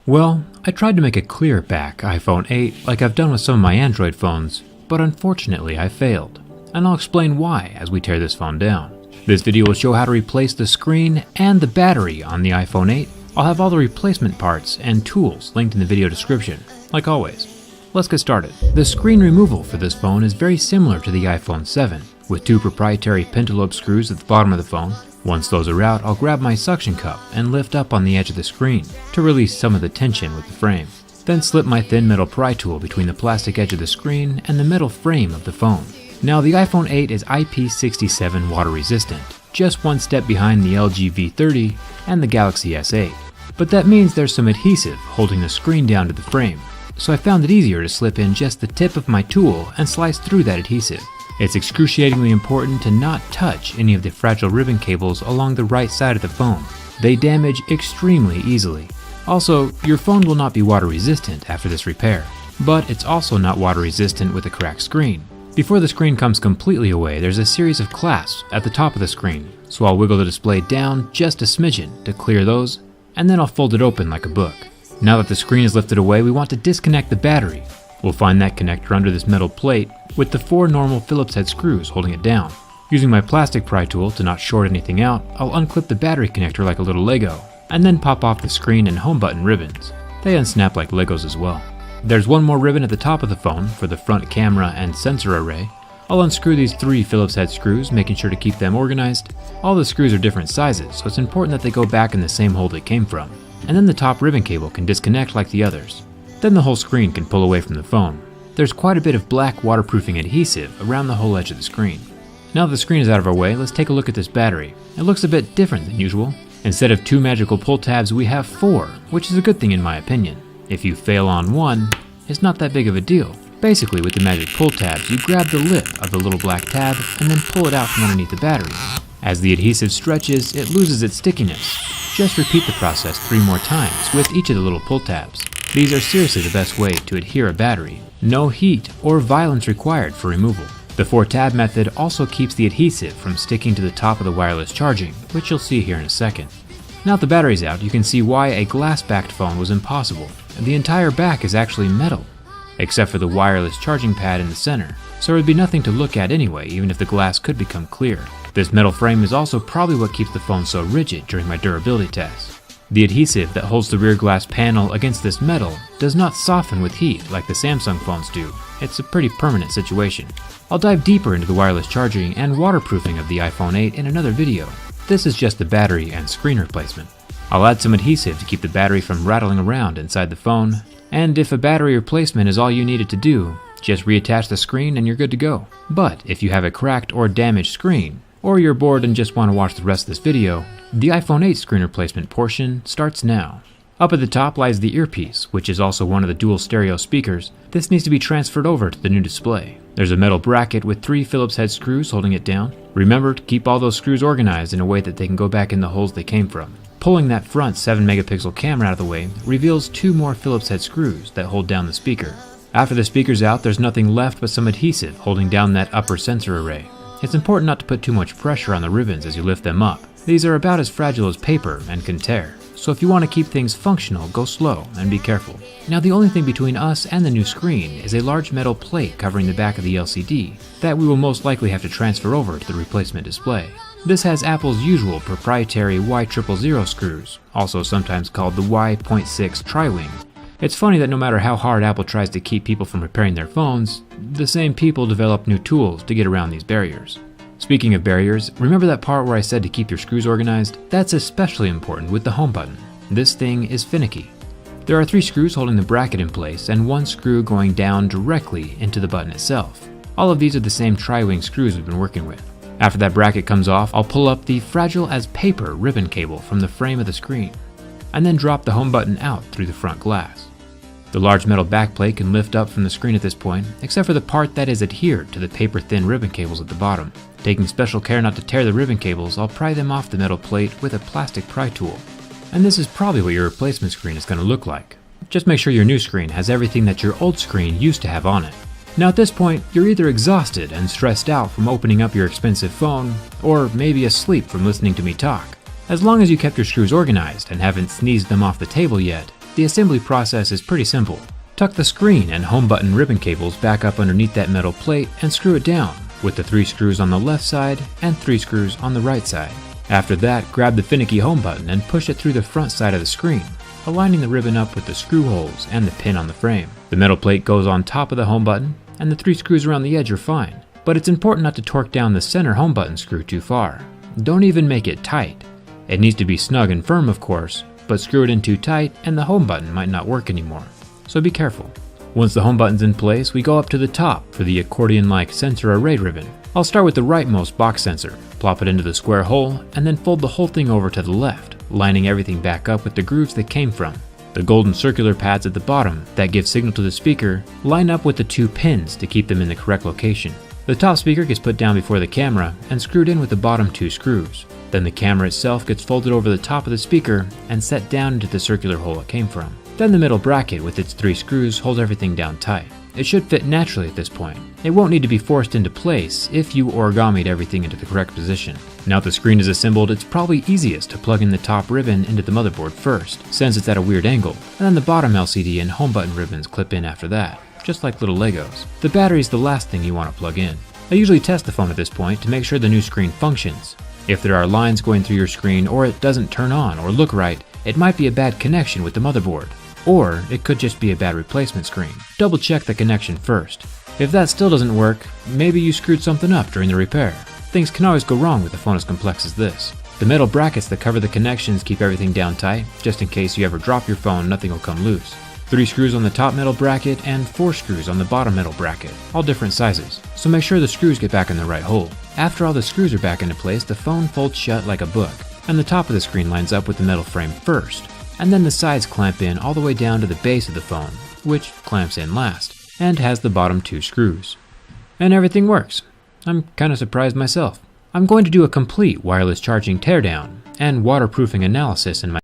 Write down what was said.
Well, I tried to make a clear back iPhone 8 like I've done with some of my Android phones, but unfortunately I failed. And I'll explain why as we tear this phone down. This video will show how to replace the screen and the battery on the iPhone 8. I'll have all the replacement parts and tools linked in the video description, like always. Let's get started. The screen removal for this phone is very similar to the iPhone 7, with two proprietary pentalobe screws at the bottom of the phone. Once those are out, I'll grab my suction cup and lift up on the edge of the screen to release some of the tension with the frame. Then slip my thin metal pry tool between the plastic edge of the screen and the metal frame of the phone. Now the iPhone 8 is IP67 water resistant, just one step behind the LG V30 and the Galaxy S8. But that means there's some adhesive holding the screen down to the frame, so I found it easier to slip in just the tip of my tool and slice through that adhesive. It's excruciatingly important to not touch any of the fragile ribbon cables along the right side of the phone. They damage extremely easily. Also, your phone will not be water resistant after this repair, but it's also not water resistant with a cracked screen. Before the screen comes completely away, there's a series of clasps at the top of the screen, so I'll wiggle the display down just a smidgen to clear those, and then I'll fold it open like a book. Now that the screen is lifted away, we want to disconnect the battery. We'll find that connector under this metal plate with the 4 normal Phillips head screws holding it down. Using my plastic pry tool to not short anything out, I'll unclip the battery connector like a little Lego, and then pop off the screen and home button ribbons. They unsnap like Legos as well. There's one more ribbon at the top of the phone for the front camera and sensor array. I'll unscrew these 3 Phillips head screws, making sure to keep them organized. All the screws are different sizes, so it's important that they go back in the same hole they came from. And then the top ribbon cable can disconnect like the others. Then the whole screen can pull away from the phone. There's quite a bit of black waterproofing adhesive around the whole edge of the screen. Now that the screen is out of our way, let's take a look at this battery. It looks a bit different than usual. Instead of 2 magical pull tabs, we have 4, which is a good thing in my opinion. If you fail on one, it's not that big of a deal. Basically, with the magic pull tabs, you grab the lip of the little black tab and then pull it out from underneath the battery. As the adhesive stretches, it loses its stickiness. Just repeat the process 3 more times with each of the little pull tabs. These are seriously the best way to adhere a battery. No heat or violence required for removal. The 4-tab method also keeps the adhesive from sticking to the top of the wireless charging, which you'll see here in a second. Now that the battery's out, you can see why a glass-backed phone was impossible. The entire back is actually metal, except for the wireless charging pad in the center, so there'd be nothing to look at anyway, even if the glass could become clear. This metal frame is also probably what keeps the phone so rigid during my durability test. The adhesive that holds the rear glass panel against this metal does not soften with heat like the Samsung phones do. It's a pretty permanent situation. I'll dive deeper into the wireless charging and waterproofing of the iPhone 8 in another video. This is just the battery and screen replacement. I'll add some adhesive to keep the battery from rattling around inside the phone, and if a battery replacement is all you needed to do, just reattach the screen and you're good to go. But if you have a cracked or damaged screen, or you're bored and just want to watch the rest of this video, the iPhone 8 screen replacement portion starts now. Up at the top lies the earpiece, which is also one of the dual stereo speakers. This needs to be transferred over to the new display. There's a metal bracket with 3 Phillips head screws holding it down. Remember to keep all those screws organized in a way that they can go back in the holes they came from. Pulling that front 7 megapixel camera out of the way reveals 2 more Phillips head screws that hold down the speaker. After the speaker's out, there's nothing left but some adhesive holding down that upper sensor array. It's important not to put too much pressure on the ribbons as you lift them up. These are about as fragile as paper and can tear, so if you want to keep things functional, go slow and be careful. Now the only thing between us and the new screen is a large metal plate covering the back of the LCD that we will most likely have to transfer over to the replacement display. This has Apple's usual proprietary Y000 screws, also sometimes called the Y.6 tri-wing. It's funny that no matter how hard Apple tries to keep people from repairing their phones, the same people develop new tools to get around these barriers. Speaking of barriers, remember that part where I said to keep your screws organized? That's especially important with the home button. This thing is finicky. There are 3 screws holding the bracket in place and 1 screw going down directly into the button itself. All of these are the same tri-wing screws we've been working with. After that bracket comes off, I'll pull up the fragile as paper ribbon cable from the frame of the screen, and then drop the home button out through the front glass. The large metal backplate can lift up from the screen at this point, except for the part that is adhered to the paper-thin ribbon cables at the bottom. Taking special care not to tear the ribbon cables, I'll pry them off the metal plate with a plastic pry tool. And this is probably what your replacement screen is going to look like. Just make sure your new screen has everything that your old screen used to have on it. Now at this point, you're either exhausted and stressed out from opening up your expensive phone, or maybe asleep from listening to me talk. As long as you kept your screws organized and haven't sneezed them off the table yet, The assembly process is pretty simple. Tuck the screen and home button ribbon cables back up underneath that metal plate and screw it down, with the 3 screws on the left side and 3 screws on the right side. After that, grab the finicky home button and push it through the front side of the screen, aligning the ribbon up with the screw holes and the pin on the frame. The metal plate goes on top of the home button, and the 3 screws around the edge are fine. But it's important not to torque down the center home button screw too far. Don't even make it tight. It needs to be snug and firm, of course, but screw it in too tight and the home button might not work anymore. So be careful. Once the home button's in place, we go up to the top for the accordion-like sensor array ribbon. I'll start with the rightmost box sensor, plop it into the square hole, and then fold the whole thing over to the left, lining everything back up with the grooves they came from. The golden circular pads at the bottom that give signal to the speaker line up with the 2 pins to keep them in the correct location. The top speaker gets put down before the camera and screwed in with the bottom 2 screws. Then the camera itself gets folded over the top of the speaker and set down into the circular hole it came from. Then the middle bracket with its 3 screws holds everything down tight. It should fit naturally at this point. It won't need to be forced into place if you origamied everything into the correct position. Now that the screen is assembled, it's probably easiest to plug in the top ribbon into the motherboard first, since it's at a weird angle, and then the bottom LCD and home button ribbons clip in after that, just like little Legos. The battery is the last thing you want to plug in. I usually test the phone at this point to make sure the new screen functions. If there are lines going through your screen or it doesn't turn on or look right, it might be a bad connection with the motherboard. Or it could just be a bad replacement screen. Double check the connection first. If that still doesn't work, maybe you screwed something up during the repair. Things can always go wrong with a phone as complex as this. The metal brackets that cover the connections keep everything down tight, just in case you ever drop your phone, nothing will come loose. 3 screws on the top metal bracket and 4 screws on the bottom metal bracket, all different sizes, so make sure the screws get back in the right hole. After all the screws are back into place, the phone folds shut like a book, and the top of the screen lines up with the metal frame first, and then the sides clamp in all the way down to the base of the phone, which clamps in last, and has the bottom 2 screws. And everything works. I'm kinda surprised myself. I'm going to do a complete wireless charging teardown and waterproofing analysis in my